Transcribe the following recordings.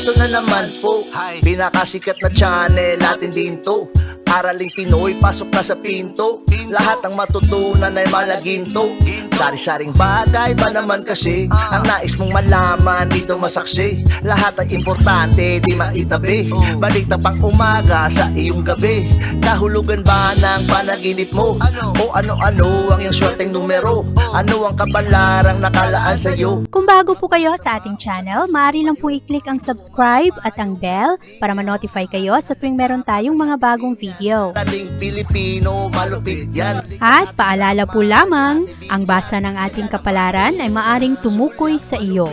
Eto na naman po, pinakasikat na channel natin din to. Araling Pinoy, pasok na sa pinto. Lahat ng matutunan ay malaginto. Sari-saring bagay ba naman kasi ang nais mong malaman dito masaksi. Lahat ay importante, di maitabi. Balita pang umaga sa iyong gabi. Kahulugan ba ng panaginip mo? O ano-ano ang iyong swerteng numero? Ano ang kabalarang nakalaan sa'yo? Kung bago po kayo sa ating channel, maaari lang po i-click ang subscribe at ang bell para ma-notify kayo sa tuwing meron tayong mga bagong video. Tating Pilipino, malupit yan. At paalala po lamang, ang basa ng ating kapalaran ay maaring tumukoy sa iyo.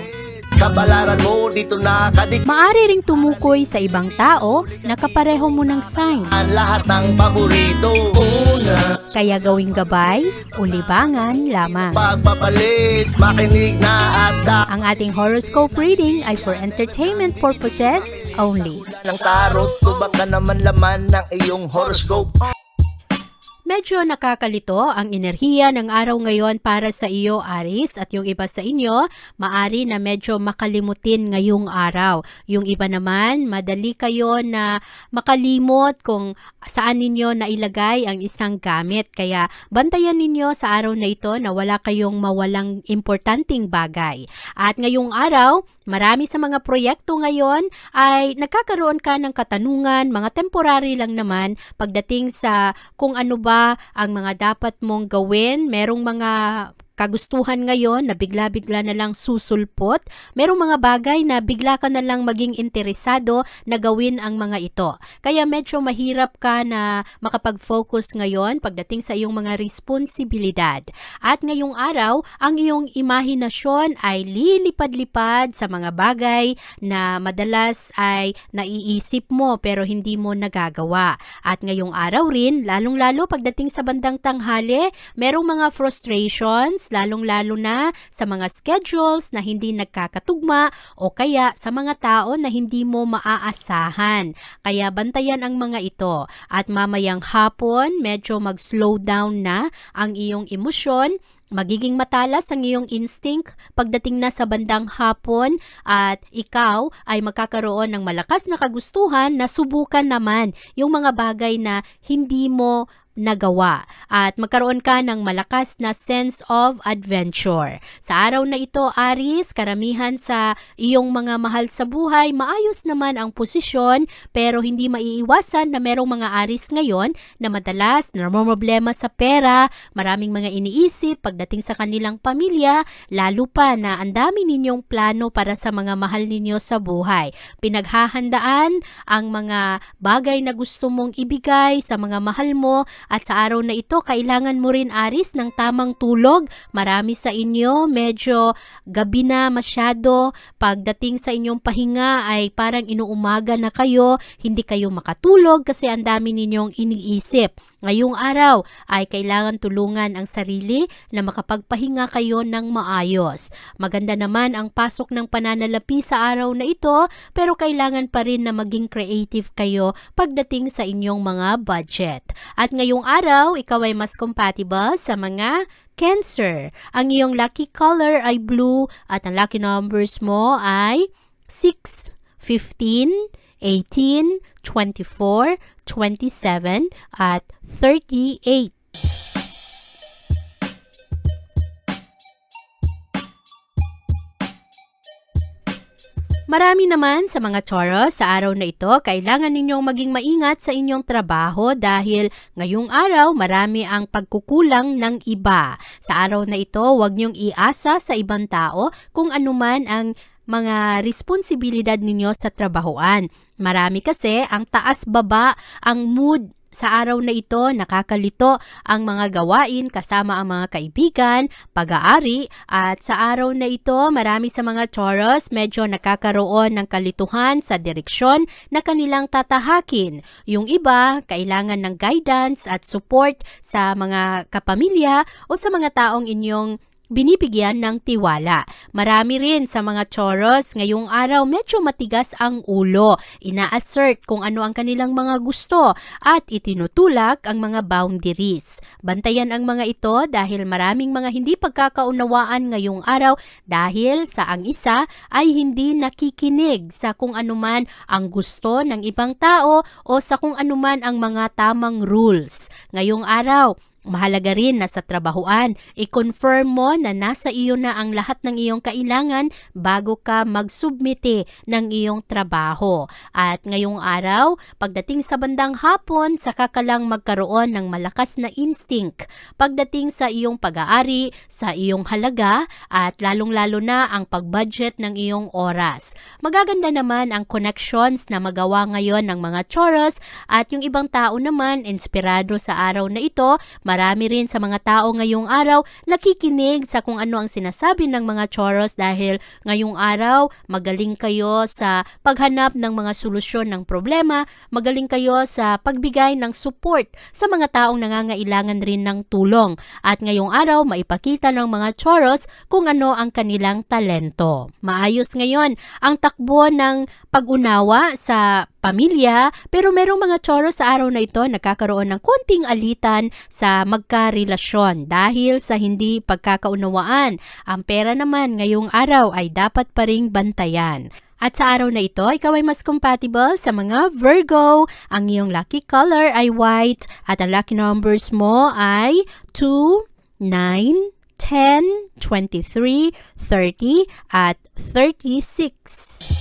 Kabalaran mo dito nakadik. Maaari ring tumukoy sa ibang tao na kapareho mo ng sign. Ang lahat ng paborito. Una, Kaya gawing gabay o libangan lamang. pagpapalit, makinig na at Ang ating horoscope reading ay for entertainment purposes only. ng tarot. Tubak ka naman laman ng iyong horoscope. Medyo nakakalito ang enerhiya ng araw ngayon para sa iyo, Aries, at yung iba sa inyo, maari na medyo makalimutin ngayong araw. Yung iba naman, madali kayo na makalimot kung saan ninyo nailagay ang isang gamit. Kaya bantayan ninyo sa araw na ito na wala kayong mawalang importanteng bagay. At ngayong araw, marami sa mga proyekto ngayon ay nagkakaroon ka ng katanungan, mga temporary lang naman pagdating sa kung ano ba ang mga dapat mong gawin. Merong mga kagustuhan ngayon na bigla-bigla na lang susulpot. Merong mga bagay na bigla ka na lang maging interesado na gawin ang mga ito. Kaya medyo mahirap ka na makapag-focus ngayon pagdating sa iyong mga responsibilidad. At ngayong araw, ang iyong imahinasyon ay lilipad-lipad sa mga bagay na madalas ay naiisip mo pero hindi mo nagagawa. At ngayong araw rin, lalong-lalo pagdating sa bandang tanghali, merong mga frustrations, lalong-lalo na sa mga schedules na hindi nagkakatugma o kaya sa mga tao na hindi mo maaasahan. Kaya bantayan ang mga ito. At mamayang hapon, medyo mag-slow down na ang iyong emosyon. Magiging matalas ang iyong instinct pagdating na sa bandang hapon at ikaw ay magkakaroon ng malakas na kagustuhan na subukan naman yung mga bagay na hindi mo nagawa at magkaroon ka ng malakas na sense of adventure. Sa araw na ito, Aries, karamihan sa iyong mga mahal sa buhay, maayos naman ang posisyon pero hindi maiiwasan na merong mga Aries ngayon na madalas namomroblema sa pera, maraming mga iniisip pagdating sa kanilang pamilya, lalo pa na ang dami ninyong plano para sa mga mahal ninyo sa buhay. Pinaghahandaan ang mga bagay na gusto mong ibigay sa mga mahal mo. At sa araw na ito, kailangan mo rin, Aries, ng tamang tulog. Marami sa inyo, medyo gabi na masyado. Pagdating sa inyong pahinga ay parang inuumaga na kayo, hindi kayo makatulog kasi ang dami ninyong iniisip. Ngayong araw ay kailangan tulungan ang sarili na makapagpahinga kayo ng maayos. Maganda naman ang pasok ng pananalapi sa araw na ito pero kailangan pa rin na maging creative kayo pagdating sa inyong mga budget. At ngayong araw, ikaw ay mas compatible sa mga Cancer. Ang iyong lucky color ay blue at ang lucky numbers mo ay 6, 15, 18, 24, 27 at 38. Marami naman sa mga Taurus sa araw na ito, kailangan ninyong maging maingat sa inyong trabaho dahil ngayong araw marami ang pagkukulang ng iba. Sa araw na ito, huwag niyong iasa sa ibang tao kung anuman ang mga responsibilidad ninyo sa trabahoan. Marami kasi ang taas-baba, ang mood sa araw na ito, nakakalito ang mga gawain kasama ang mga kaibigan, pag-aari, at sa araw na ito, marami sa mga Taurus medyo nakakaroon ng kalituhan sa direksyon na kanilang tatahakin. Yung iba, kailangan ng guidance at support sa mga kapamilya o sa mga taong inyong binibigyan ng tiwala. Marami rin sa mga Taurus ngayong araw medyo matigas ang ulo. Ina-assert kung ano ang kanilang mga gusto at itinutulak ang mga boundaries. Bantayan ang mga ito dahil maraming mga hindi pagkakaunawaan ngayong araw dahil sa ang isa ay hindi nakikinig sa kung anuman ang gusto ng ibang tao o sa kung anuman ang mga tamang rules. Ngayong araw, mahalaga rin na sa trabahuan, i-confirm mo na nasa iyo na ang lahat ng iyong kailangan bago ka magsubmite ng iyong trabaho. At ngayong araw, pagdating sa bandang hapon, saka ka lang magkaroon ng malakas na instinct pagdating sa iyong pag-aari, sa iyong halaga, at lalong-lalo na ang pag-budget ng iyong oras. Magaganda naman ang connections na magawa ngayon ng mga Taurus at yung ibang tao naman, inspirado sa araw na ito. Marami rin sa mga tao ngayong araw nakikinig sa kung ano ang sinasabi ng mga Taurus dahil ngayong araw magaling kayo sa paghanap ng mga solusyon ng problema, magaling kayo sa pagbigay ng support sa mga taong nangangailangan rin ng tulong. At ngayong araw maipakita ng mga Taurus kung ano ang kanilang talento. Maayos ngayon ang takbo ng pag-unawa sa pamilya, pero merong mga Taurus sa araw na ito nagkakaroon ng konting alitan sa magkarelasyon dahil sa hindi pagkakaunawaan. Ang pera naman ngayong araw ay dapat pa ring bantayan. At sa araw na ito, ikaw ay mas compatible sa mga Virgo. Ang iyong lucky color ay white at ang lucky numbers mo ay 2, 9, 10, 23, 30 at 36.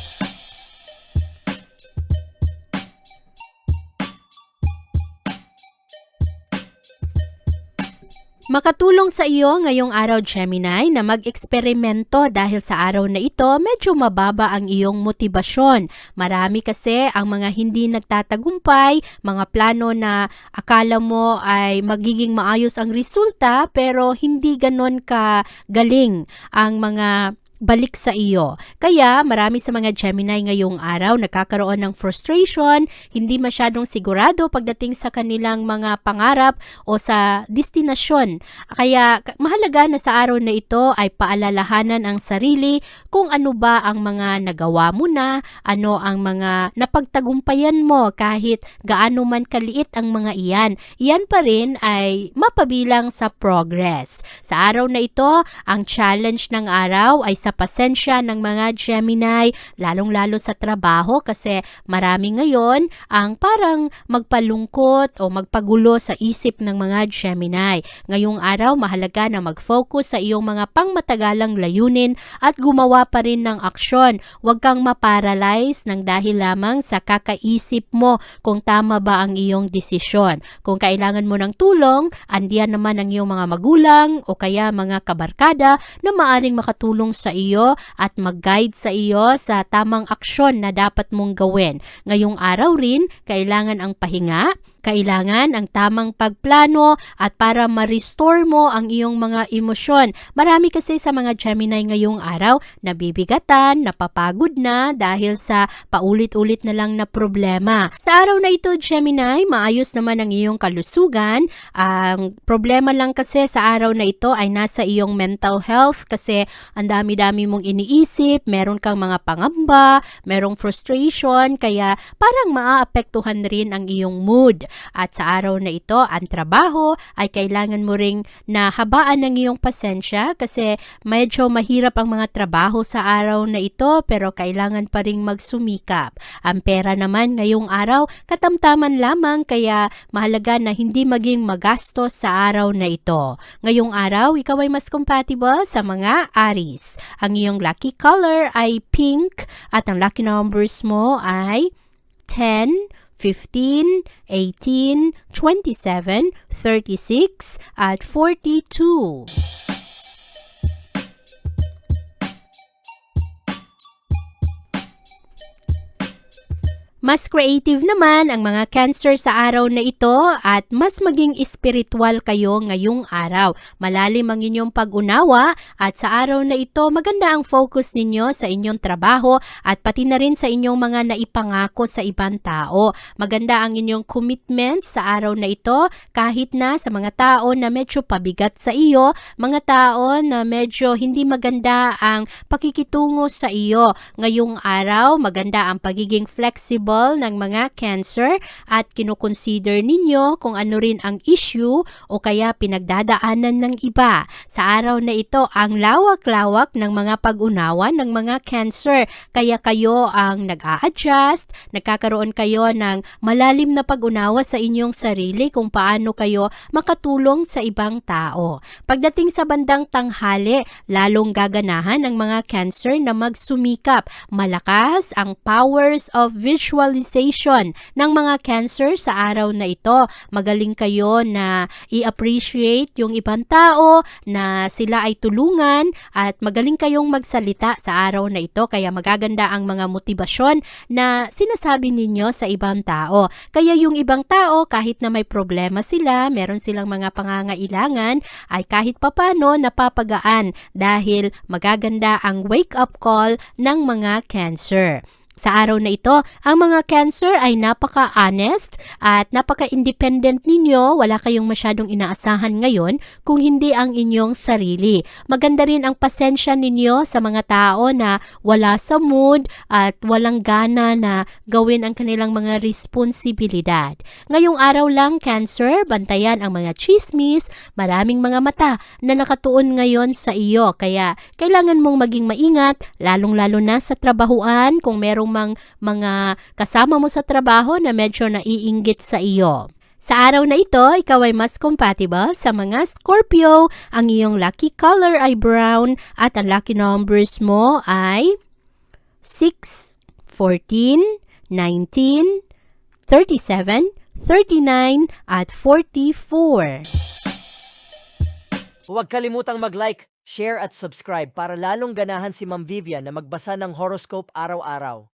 Makatulong sa iyo ngayong araw, Gemini, na mag-eksperimento dahil sa araw na ito medyo mababa ang iyong motibasyon. Marami kasi ang mga hindi nagtatagumpay, mga plano na akala mo ay magiging maayos ang resulta pero hindi ganon ka galing ang mga balik sa iyo. Kaya marami sa mga Gemini ngayong araw nagkakaroon ng frustration, hindi masyadong sigurado pagdating sa kanilang mga pangarap o sa destinasyon. Kaya mahalaga na sa araw na ito ay paalalahanan ang sarili kung ano ba ang mga nagawa mo na, ano ang mga napagtagumpayan mo kahit gaano man kaliit ang mga iyan. Iyan pa rin ay mapabilang sa progress. Sa araw na ito, ang challenge ng araw ay sa pasensya ng mga Gemini, lalong-lalo sa trabaho kasi marami ngayon ang parang magpalungkot o magpagulo sa isip ng mga Gemini. Ngayong araw, mahalaga na mag-focus sa iyong mga pangmatagalang layunin at gumawa pa rin ng aksyon. Huwag kang maparalyze ng dahil lamang sa kakaisip mo kung tama ba ang iyong desisyon. Kung kailangan mo ng tulong, andiyan naman ang iyong mga magulang o kaya mga kabarkada na maaring makatulong sa iyo at mag-guide sa iyo sa tamang aksyon na dapat mong gawin. Ngayong araw rin, kailangan ang pahinga, kailangan ang tamang pagplano at para ma-restore mo ang iyong mga emosyon. Marami kasi sa mga Gemini ngayong araw nabibigatan, napapagod na dahil sa paulit-ulit na lang na problema. Sa araw na ito, Gemini, maayos naman ang iyong kalusugan. Ang problema lang kasi sa araw na ito ay nasa iyong mental health kasi ang dami-dami mong iniisip, meron kang mga pangamba, merong frustration, kaya parang maaapektuhan rin ang iyong mood. At sa araw na ito, ang trabaho ay kailangan mo ring nahabaan ng iyong pasensya kasi medyo mahirap ang mga trabaho sa araw na ito pero kailangan pa ring magsumikap. Ang pera naman ngayong araw, katamtaman lamang kaya mahalaga na hindi maging magastos sa araw na ito. Ngayong araw, ikaw ay mas compatible sa mga Aries. Ang iyong lucky color ay pink at ang lucky numbers mo ay 10, 15, 18, 27, 36, at 42. Mas creative naman ang mga Cancer sa araw na ito at mas maging espiritual kayo ngayong araw. Malalim ang inyong pag-unawa at sa araw na ito maganda ang focus ninyo sa inyong trabaho at pati na rin sa inyong mga naipangako sa ibang tao. Maganda ang inyong commitment sa araw na ito kahit na sa mga tao na medyo pabigat sa iyo, mga tao na medyo hindi maganda ang pakikitungo sa iyo. Ngayong araw maganda ang pagiging flexible ng mga Cancer at kinukonsider ninyo kung ano rin ang issue o kaya pinagdadaanan ng iba. Sa araw na ito, ang lawak-lawak ng mga pag-unawa ng mga Cancer. Kaya kayo ang nag-a-adjust, nagkakaroon kayo ng malalim na pag-unawa sa inyong sarili kung paano kayo makatulong sa ibang tao. Pagdating sa bandang tanghali, lalong gaganahan ang mga Cancer na magsumikap. Malakas ang powers of visualization ng mga Cancer sa araw na ito. Magaling kayo na i-appreciate yung ibang tao, na sila ay tulungan at magaling kayong magsalita sa araw na ito. Kaya magaganda ang mga motibasyon na sinasabi ninyo sa ibang tao. Kaya yung ibang tao kahit na may problema sila, meron silang mga pangangailangan, ay kahit papano napapagaan dahil magaganda ang wake-up call ng mga Cancer. Sa araw na ito, ang mga Cancer ay napaka-honest at napaka-independent ninyo. Wala kayong masyadong inaasahan ngayon kung hindi ang inyong sarili. Maganda rin ang pasensya ninyo sa mga tao na wala sa mood at walang gana na gawin ang kanilang mga responsibilidad. Ngayong araw lang, Cancer, bantayan ang mga chismis, maraming mga mata na nakatuon ngayon sa iyo. Kaya kailangan mong maging maingat, lalong-lalo na sa trabahuan kung merong mga kasama mo sa trabaho na medyo naiinggit sa iyo. Sa araw na ito, ikaw ay mas compatible sa mga Scorpio. Ang iyong lucky color ay brown at ang lucky numbers mo ay 6, 14, 19, 37, 39 at 44. Huwag kalimutang mag-like, share at subscribe para lalong ganahan si Ma'am Vivian na magbasa ng horoscope araw-araw.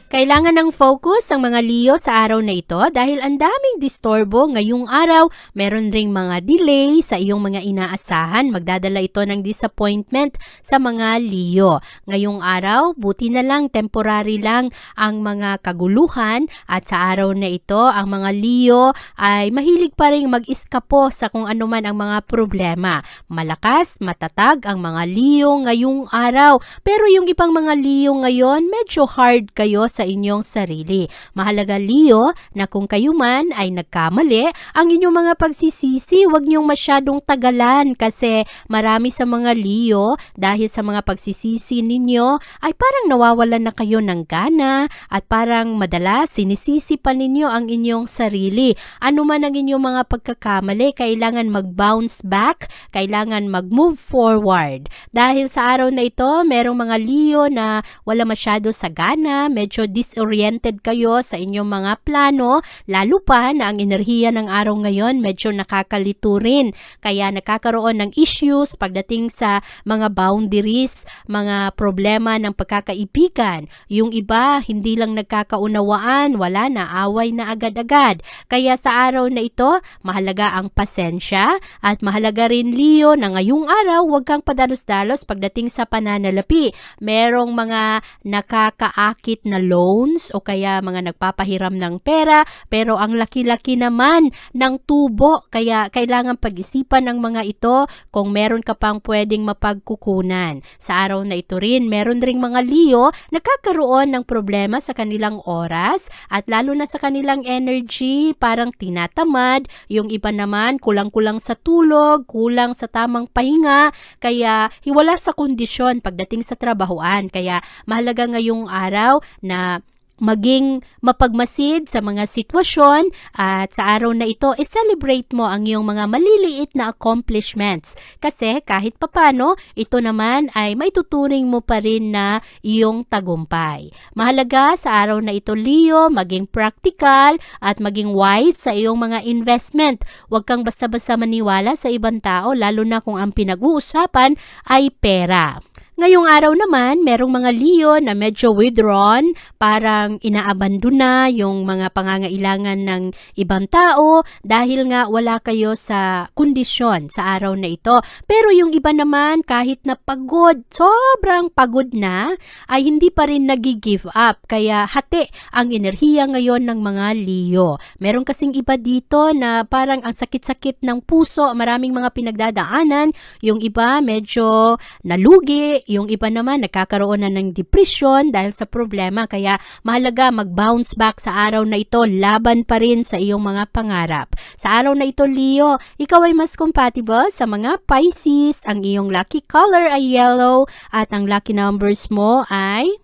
Kailangan ng focus ang mga Leo sa araw na ito dahil ang daming disturbo ngayong araw. Meron ring mga delay sa iyong mga inaasahan. Magdadala ito ng disappointment sa mga Leo. Ngayong araw, buti na lang, temporary lang ang mga kaguluhan at sa araw na ito, ang mga Leo ay mahilig pa rin mag-iskapo sa kung ano man ang mga problema. Malakas, matatag ang mga Leo ngayong araw. Pero yung ibang mga Leo ngayon, medyo hard kayo sa inyong sarili. Mahalaga, Leo, na kung kayo man ay nagkamali, ang inyong mga pagsisisi, huwag niyong masyadong tagalan kasi marami sa mga Leo, dahil sa mga pagsisisi ninyo, ay parang nawawalan na kayo ng gana at parang madalas sinisisi pa ninyo ang inyong sarili. Ano man ang inyong mga pagkakamali, kailangan mag-bounce back, kailangan mag-move forward. Dahil sa araw na ito, merong mga Leo na wala masyado sa gana, medyo disoriented kayo sa inyong mga plano, lalo pa na ang enerhiya ng araw ngayon medyo nakakalito rin. Kaya nakakaroon ng issues pagdating sa mga boundaries, mga problema ng pagkakaibigan. Yung iba, hindi lang nagkakaunawaan, wala na, away na agad-agad. Kaya sa araw na ito, mahalaga ang pasensya at mahalaga rin, Leo, na ngayong araw huwag kang padalos-dalos pagdating sa pananalapi. Merong mga nakakaakit na loans o kaya mga nagpapahiram ng pera pero ang laki-laki naman ng tubo, kaya kailangan pag-isipan ng mga ito kung meron ka pang pwedeng mapagkukunan. Sa araw na ito rin, meron ring mga Leo nakakaroon ng problema sa kanilang oras at lalo na sa kanilang energy, parang tinatamad. Yung iba naman kulang-kulang sa tulog, kulang sa tamang pahinga, kaya hiwala sa kondisyon pagdating sa trabahuan. Kaya mahalaga ngayong araw na maging mapagmasid sa mga sitwasyon at sa araw na ito, i-celebrate mo ang iyong mga maliliit na accomplishments. Kasi kahit papano, ito naman ay maituturing mo pa rin na iyong tagumpay. Mahalaga sa araw na ito, Leo, maging practical at maging wise sa iyong mga investment. Huwag kang basta-basta maniwala sa ibang tao, lalo na kung ang pinag-uusapan ay pera. Ngayong araw naman, merong mga Leo na medyo withdrawn, parang inaabandon na yung mga pangangailangan ng ibang tao dahil nga wala kayo sa kondisyon sa araw na ito. Pero yung iba naman, kahit na pagod, sobrang pagod na, ay hindi pa rin nag-give up. Kaya hati ang enerhiya ngayon ng mga Leo. Meron kasing iba dito na parang ang sakit-sakit ng puso, maraming mga pinagdadaanan, yung iba medyo nalugi, yung iba naman nagkakaroon na ng depression dahil sa problema. Kaya mahalaga mag-bounce back sa araw na ito, laban pa rin sa iyong mga pangarap. Sa araw na ito, Leo, ikaw ay mas compatible sa mga Pisces. Ang iyong lucky color ay yellow at ang lucky numbers mo ay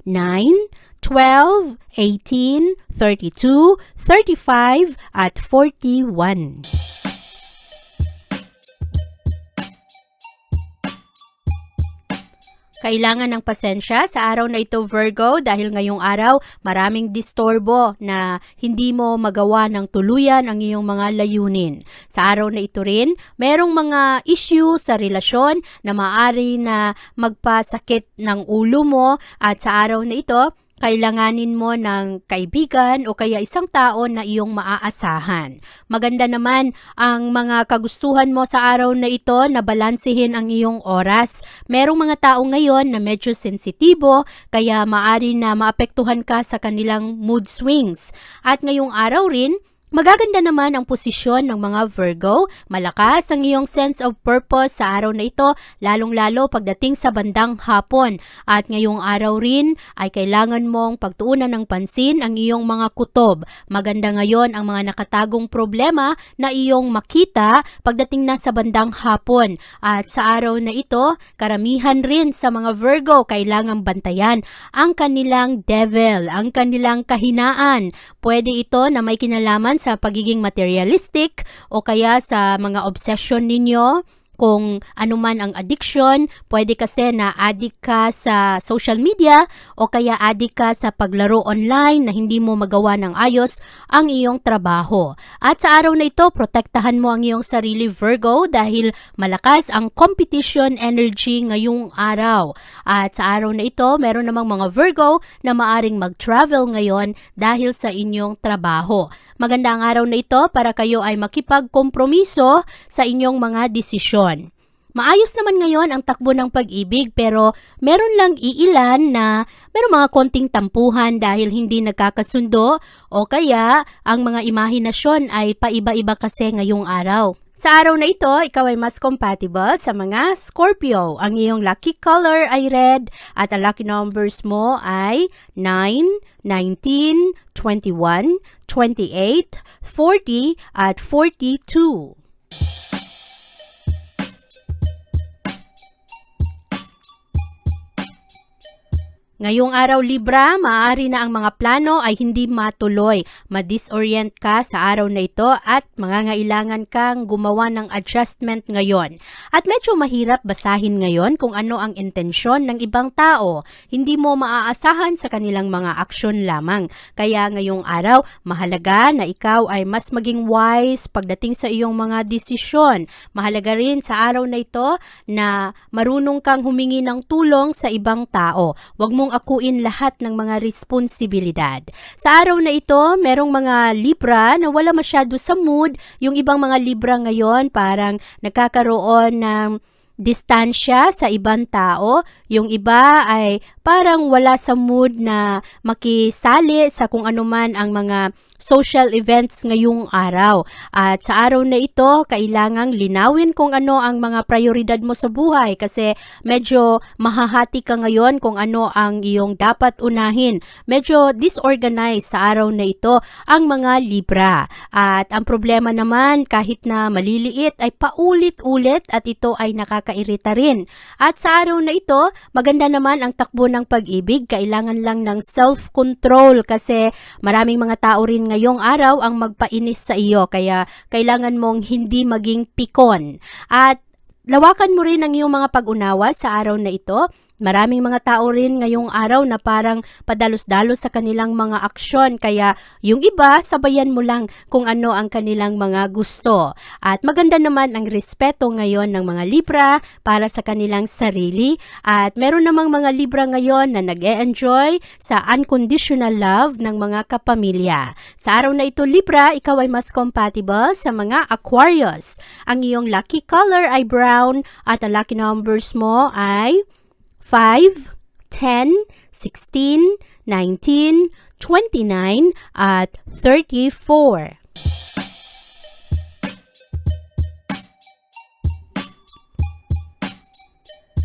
9, 12, 18, 32, 35 at 41. Kailangan ng pasensya sa araw na ito, Virgo, dahil ngayong araw maraming disturbo na hindi mo magawa ng tuluyan ang iyong mga layunin. Sa araw na ito rin, merong mga issue sa relasyon na maaari na magpasakit ng ulo mo at sa araw na ito, kailanganin mo ng kaibigan o kaya isang tao na iyong maaasahan. Maganda naman ang mga kagustuhan mo sa araw na ito na balansehin ang iyong oras. Merong mga tao ngayon na medyo sensitibo kaya maaari na maapektuhan ka sa kanilang mood swings. At ngayong araw rin, magaganda naman ang posisyon ng mga Virgo. Malakas ang iyong sense of purpose sa araw na ito, lalong-lalo pagdating sa bandang hapon. At ngayong araw rin ay kailangan mong pagtuunan ng pansin ang iyong mga kutob. Maganda ngayon ang mga nakatagong problema na iyong makita pagdating na sa bandang hapon. At sa araw na ito, karamihan rin sa mga Virgo kailangang bantayan ang kanilang devil, ang kanilang kahinaan. Pwede ito na may kinalaman sa pagiging materialistic o kaya sa mga obsession ninyo. Kung ano man ang addiction, pwede kasi na addict ka sa social media o kaya addict ka sa paglaro online na hindi mo magawa ng ayos ang iyong trabaho. At sa araw na ito, protektahan mo ang iyong sarili, Virgo, dahil malakas ang competition energy ngayong araw. At sa araw na ito, meron namang mga Virgo na maaring mag-travel ngayon dahil sa inyong trabaho. Maganda ang araw na ito para kayo ay makipagkompromiso sa inyong mga desisyon. Maayos naman ngayon ang takbo ng pag-ibig pero meron lang iilan na meron mga konting tampuhan dahil hindi nagkakasundo o kaya ang mga imahinasyon ay paiba-iba kasi ngayong araw. Sa araw na ito, ikaw ay mas compatible sa mga Scorpio. Ang iyong lucky color ay red at ang lucky numbers mo ay 9, 19, 21, 28, 40 at 42. Ngayong araw, Libra, maaari na ang mga plano ay hindi matuloy. Madisorient ka sa araw na ito at mangangailangan kang gumawa ng adjustment ngayon. At medyo mahirap basahin ngayon kung ano ang intensyon ng ibang tao. Hindi mo maaasahan sa kanilang mga aksyon lamang. Kaya ngayong araw, mahalaga na ikaw ay mas maging wise pagdating sa iyong mga desisyon. Mahalaga rin sa araw na ito na marunong kang humingi ng tulong sa ibang tao. Huwag mong akuin lahat ng mga responsibilidad. Sa araw na ito, merong mga Libra na wala masyado sa mood. Yung ibang mga Libra ngayon parang nagkakaroon ng distansya sa ibang tao. Yung iba ay parang wala sa mood na makisali sa kung ano man ang mga social events ngayong araw. At sa araw na ito, kailangang linawin kung ano ang mga prioridad mo sa buhay kasi medyo mahahati ka ngayon kung ano ang iyong dapat unahin. Medyo disorganized sa araw na ito ang mga Libra. At ang problema naman, kahit na maliliit ay paulit-ulit at ito ay nakakairita rin. At sa araw na ito, maganda naman ang takbo ng pag-ibig. Kailangan lang ng self-control kasi maraming mga tao rin ngayong araw ang magpainis sa iyo kaya kailangan mong hindi maging pikon. At lawakan mo rin ang iyong mga pag-unawa sa araw na ito. Maraming mga tao rin ngayong araw na parang padalos-dalos sa kanilang mga aksyon, kaya yung iba, sabayan mo lang kung ano ang kanilang mga gusto. At maganda naman ang respeto ngayon ng mga Libra para sa kanilang sarili, at meron namang mga Libra ngayon na nag-e-enjoy sa unconditional love ng mga kapamilya. Sa araw na ito, Libra, ikaw ay mas compatible sa mga Aquarius. Ang iyong lucky color ay brown at ang lucky numbers mo ay 5, 10, 16, 19, 29, at 34.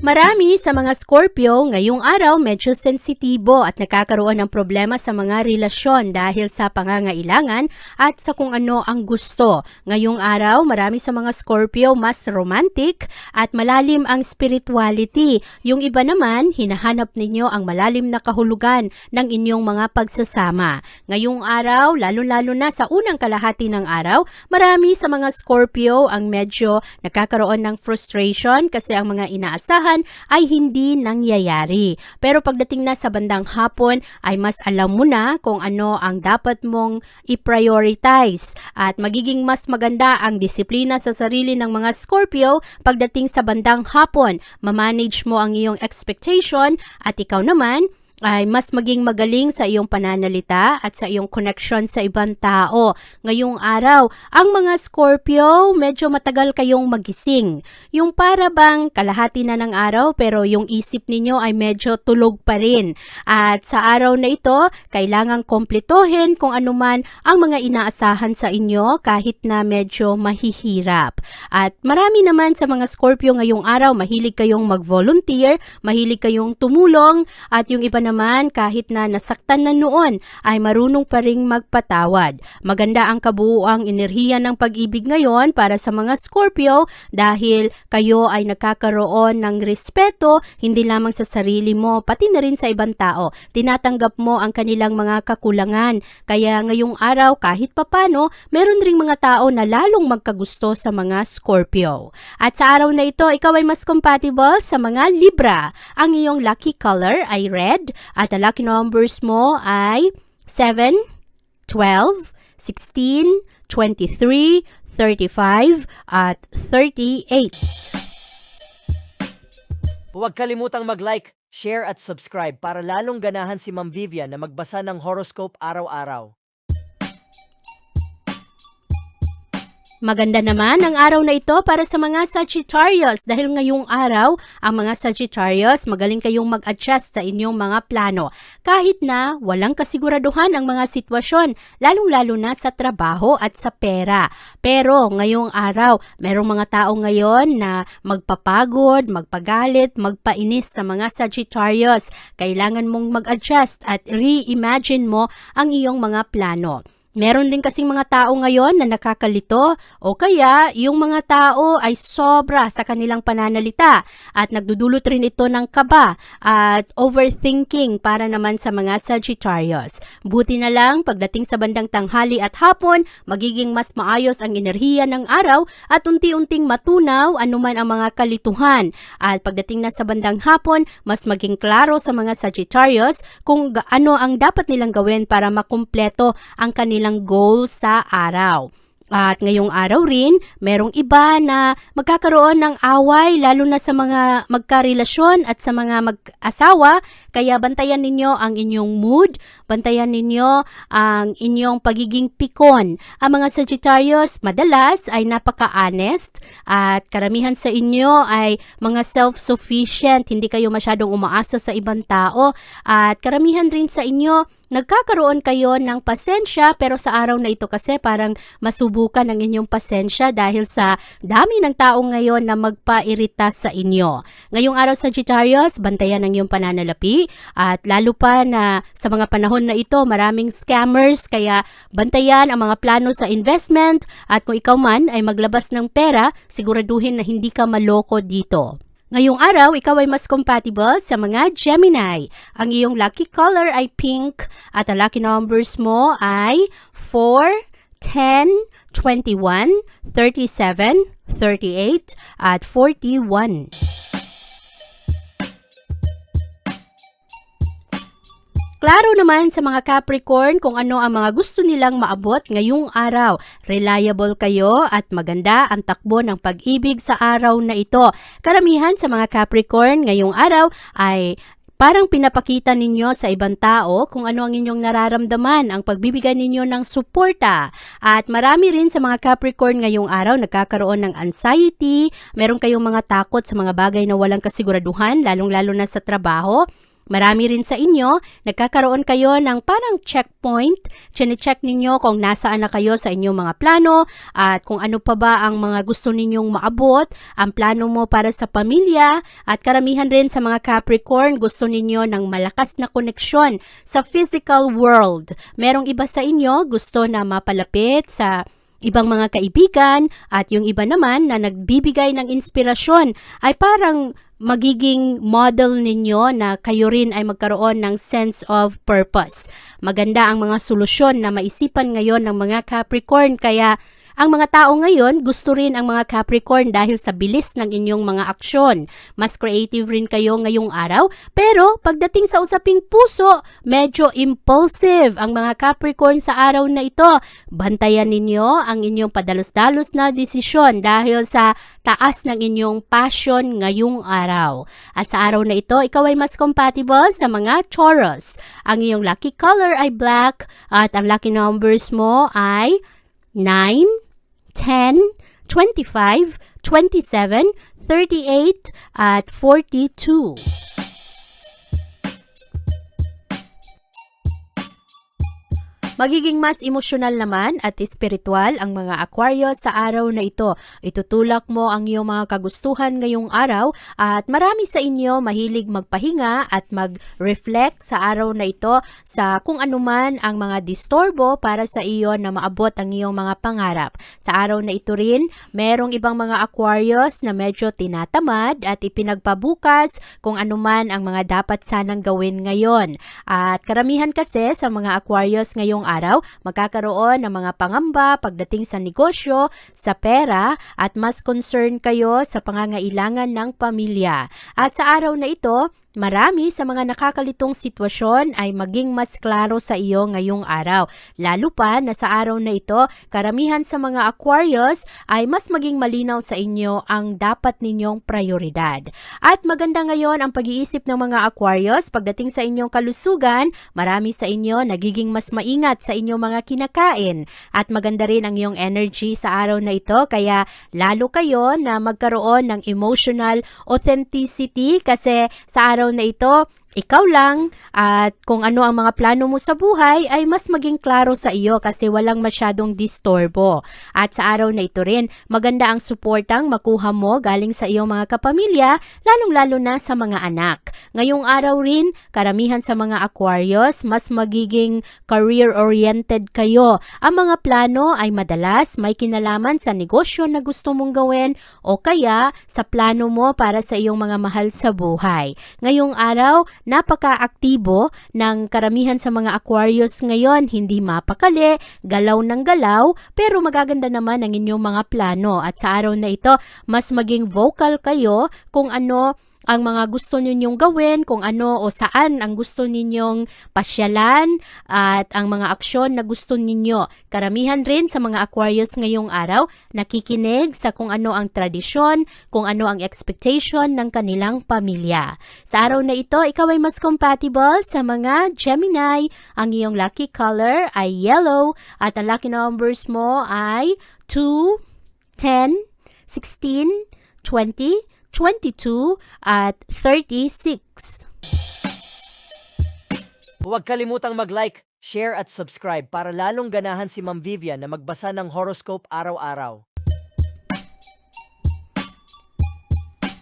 Marami sa mga Scorpio ngayong araw medyo sensitibo at nakakaroon ng problema sa mga relasyon dahil sa pangangailangan at sa kung ano ang gusto. Ngayong araw, marami sa mga Scorpio mas romantic at malalim ang spirituality. Yung iba naman, hinahanap ninyo ang malalim na kahulugan ng inyong mga pagsasama. Ngayong araw, lalo-lalo na sa unang kalahati ng araw, marami sa mga Scorpio ang medyo nakakaroon ng frustration kasi ang mga inaasahan ay hindi nangyayari. Pero pagdating na sa bandang hapon ay mas alam mo na kung ano ang dapat mong i-prioritize at magiging mas maganda ang disiplina sa sarili ng mga Scorpio pagdating sa bandang hapon. Mamanage mo ang iyong expectation at ikaw naman ay mas maging magaling sa iyong pananalita at sa iyong connection sa ibang tao. Ngayong araw, ang mga Scorpio, medyo matagal kayong magising. Yung para bang kalahati na ng araw pero yung isip ninyo ay medyo tulog pa rin. At sa araw na ito, kailangang kompletohin kung anuman ang mga inaasahan sa inyo kahit na medyo mahihirap. At marami naman sa mga Scorpio ngayong araw, mahilig kayong mag-volunteer, mahilig kayong tumulong, at yung iba naman kahit na nasaktan na noon ay marunong pa ring magpatawad. Maganda ang kabuuang enerhiya ng pag-ibig ngayon para sa mga Scorpio dahil kayo ay nakakaroon ng respeto hindi lamang sa sarili mo pati na rin sa ibang tao. Tinatanggap mo ang kanilang mga kakulangan. Kaya ngayong araw kahit papano meron ring mga tao na lalong magkagusto sa mga Scorpio. At sa araw na ito ikaw ay mas compatible sa mga Libra. Ang iyong lucky color ay red at ang lucky numbers mo ay 7, 12, 16, 23, 35, at 38. Huwag kalimutang mag-like, share at subscribe para lalong ganahan si Ma'am Vivian na magbasa ng horoscope araw-araw. Maganda naman ang araw na ito para sa mga Sagittarius dahil ngayong araw, ang mga Sagittarius magaling kayong mag-adjust sa inyong mga plano kahit na walang kasiguraduhan ang mga sitwasyon, lalong-lalo na sa trabaho at sa pera. Pero ngayong araw, merong mga tao ngayon na magpapagod, magpagalit, magpainis sa mga Sagittarius. Kailangan mong mag-adjust at reimagine mo ang iyong mga plano. Meron din kasing mga tao ngayon na nakakalito o kaya yung mga tao ay sobra sa kanilang pananalita at nagdudulot rin ito ng kaba at overthinking para naman sa mga Sagittarius. Buti na lang pagdating sa bandang tanghali at hapon, magiging mas maayos ang enerhiya ng araw at unti-unting matunaw anuman ang mga kalituhan. At pagdating na sa bandang hapon, mas maging klaro sa mga Sagittarius kung ano ang dapat nilang gawin para makumpleto ang kanilang goal sa araw. At ngayong araw rin, merong iba na magkakaroon ng away lalo na sa mga magkarelasyon at sa mga mag-asawa. Kaya bantayan ninyo ang inyong mood, bantayan ninyo ang inyong pagiging pikon. Ang mga Sagittarius madalas ay napaka-honest at karamihan sa inyo ay mga self-sufficient. Hindi kayo masyadong umaasa sa ibang tao at karamihan rin sa inyo nagkakaroon kayo ng pasensya pero sa araw na ito kasi parang masubukan ang inyong pasensya dahil sa dami ng tao ngayon na magpairita sa inyo. Ngayong araw Sagittarius, bantayan ang iyong pananalapi at lalo pa na sa mga panahon na ito maraming scammers kaya bantayan ang mga plano sa investment at kung ikaw man ay maglabas ng pera, siguraduhin na hindi ka maloko dito. Ngayong araw, ikaw ay mas compatible sa mga Gemini. Ang iyong lucky color ay pink at ang lucky numbers mo ay 4, 10, 21, 37, 38, at 41. Klaro naman sa mga Capricorn kung ano ang mga gusto nilang maabot ngayong araw. Reliable kayo at maganda ang takbo ng pag-ibig sa araw na ito. Karamihan sa mga Capricorn ngayong araw ay parang pinapakita ninyo sa ibang tao kung ano ang inyong nararamdaman, ang pagbibigay ninyo ng suporta. At marami rin sa mga Capricorn ngayong araw nagkakaroon ng anxiety, meron kayong mga takot sa mga bagay na walang kasiguraduhan, lalong-lalo na sa trabaho. Marami rin sa inyo, nagkakaroon kayo ng parang checkpoint. Chine-check ninyo kung nasaan na kayo sa inyong mga plano at kung ano pa ba ang mga gusto ninyong maabot, ang plano mo para sa pamilya. At karamihan rin sa mga Capricorn, gusto ninyo ng malakas na koneksyon sa physical world. Merong iba sa inyo gusto na mapalapit sa ibang mga kaibigan at yung iba naman na nagbibigay ng inspirasyon ay parang magiging model ninyo na kayo rin ay magkaroon ng sense of purpose. Maganda ang mga solusyon na maisipan ngayon ng mga Capricorn, kaya ang mga tao ngayon gusto rin ang mga Capricorn dahil sa bilis ng inyong mga aksyon. Mas creative rin kayo ngayong araw, pero pagdating sa usaping puso, medyo impulsive ang mga Capricorn sa araw na ito. Bantayan ninyo ang inyong padalos-dalos na desisyon dahil sa taas ng inyong passion ngayong araw. At sa araw na ito, ikaw ay mas compatible sa mga Taurus. Ang iyong lucky color ay black at ang lucky numbers mo ay 9, 10, 25, 27, 38, at 42. Magiging mas emosyonal naman at espiritual ang mga Aquarius sa araw na ito. Itutulak mo ang iyong mga kagustuhan ngayong araw at marami sa inyo mahilig magpahinga at mag-reflect sa araw na ito sa kung anuman ang mga disturbo para sa iyo na maabot ang iyong mga pangarap. Sa araw na ito rin, merong ibang mga Aquarius na medyo tinatamad at ipinagpabukas kung anuman ang mga dapat sanang gawin ngayon. At karamihan kasi sa mga Aquarius ngayong araw, magkakaroon ng mga pangamba pagdating sa negosyo, sa pera, at mas concerned kayo sa pangangailangan ng pamilya. At sa araw na ito, marami sa mga nakakalitong sitwasyon ay maging mas klaro sa iyo ngayong araw. Lalo pa na sa araw na ito, karamihan sa mga Aquarius ay mas maging malinaw sa inyo ang dapat ninyong prioridad. At maganda ngayon ang pag-iisip ng mga Aquarius pagdating sa inyong kalusugan. Marami sa inyo nagiging mas maingat sa inyong mga kinakain. At maganda rin ang iyong energy sa araw na ito, kaya lalo kayo na magkaroon ng emotional authenticity kasi sa araw na ito, ikaw lang at kung ano ang mga plano mo sa buhay ay mas maging klaro sa iyo kasi walang masyadong disturbo. At sa araw na ito rin, maganda ang suportang makuha mo galing sa iyong mga kapamilya, lalong-lalo na sa mga anak. Ngayong araw rin, karamihan sa mga Aquarius, mas magiging career-oriented kayo. Ang mga plano ay madalas may kinalaman sa negosyo na gusto mong gawin o kaya sa plano mo para sa iyong mga mahal sa buhay. Ngayong araw, napaka-aktibo ng karamihan sa mga Aquarius ngayon, hindi mapakali, galaw ng galaw, pero magaganda naman ang inyong mga plano. At sa araw na ito, mas maging vocal kayo kung ano ang mga gusto ninyong gawin, kung ano o saan ang gusto ninyong pasyalan at ang mga aksyon na gusto ninyo. Karamihan rin sa mga Aquarius ngayong araw, nakikinig sa kung ano ang tradisyon, kung ano ang expectation ng kanilang pamilya. Sa araw na ito, ikaw ay mas compatible sa mga Gemini. Ang iyong lucky color ay yellow at ang lucky numbers mo ay 2, 10, 16, 20, 22 at 36. Huwag kalimutang mag-like, share at subscribe para lalong ganahan si Ma'am Vivian na magbasa ng horoscope araw-araw.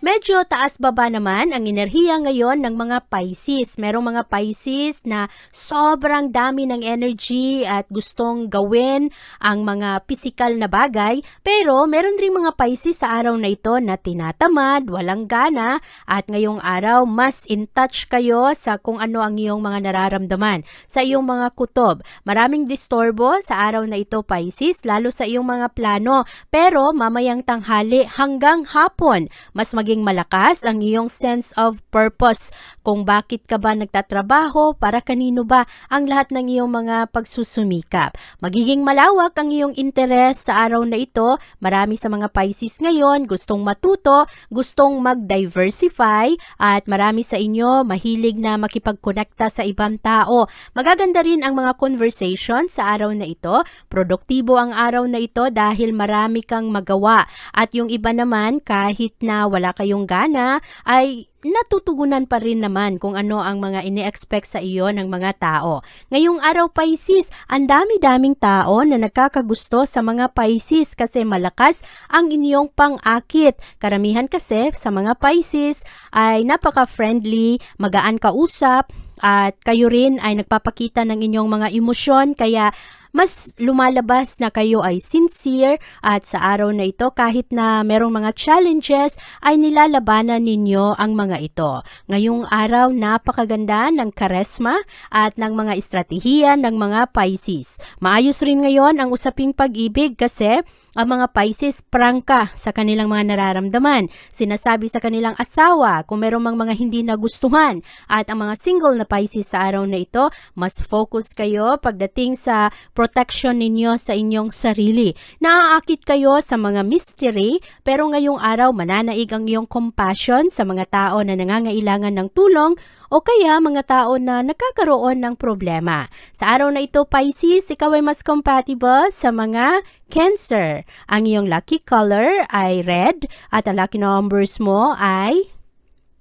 Medyo taas-baba naman ang enerhiya ngayon ng mga Pisces. Merong mga Pisces na sobrang dami ng energy at gustong gawin ang mga physical na bagay. Pero meron rin mga Pisces sa araw na ito na tinatamad, walang gana, at ngayong araw mas in touch kayo sa kung ano ang iyong mga nararamdaman, sa iyong mga kutob. Maraming disturbo sa araw na ito, Pisces, lalo sa iyong mga plano. Pero mamayang tanghali hanggang hapon, mas maging magiging malakas ang iyong sense of purpose. Kung bakit ka ba nagtatrabaho, para kanino ba ang lahat ng iyong mga pagsusumikap. Magiging malawak ang iyong interes sa araw na ito. Marami sa mga Pisces ngayon gustong matuto, gustong mag-diversify, at marami sa inyo mahilig na makipagkonekta sa ibang tao. Magaganda rin ang mga conversation sa araw na ito. Produktibo ang araw na ito dahil marami kang magawa. At yung iba naman, kahit na wala kayong gana, ay natutugunan pa rin naman kung ano ang mga ini-expect sa iyo ng mga tao. Ngayong araw, Pisces, ang dami-daming tao na nagkakagusto sa mga Pisces kasi malakas ang inyong pang-akit. Karamihan kasi sa mga Pisces ay napaka-friendly, magaan kausap, at kayo rin ay nagpapakita ng inyong mga emosyon, kaya mas lumalabas na kayo ay sincere, at sa araw na ito kahit na merong mga challenges ay nilalabanan ninyo ang mga ito. Ngayong araw napakaganda ng charisma at ng mga estratehiya ng mga Pisces. Maayos rin ngayon ang usaping pag-ibig kasi ang mga Pisces prangka sa kanilang mga nararamdaman. Sinasabi sa kanilang asawa kung merong mga hindi nagustuhan, at ang mga single na Pisces sa araw na ito, mas focus kayo pagdating sa protection ninyo sa inyong sarili. Naaakit kayo sa mga mystery, pero ngayong araw mananaig ang iyong compassion sa mga tao na nangangailangan ng tulong o kaya mga tao na nagkakaroon ng problema. Sa araw na ito, Pisces, ikaw ay mas compatible sa mga Cancer. Ang iyong lucky color ay red at ang lucky numbers mo ay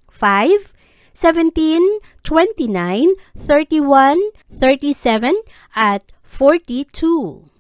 5, 17, 29, 31, 37 at 42.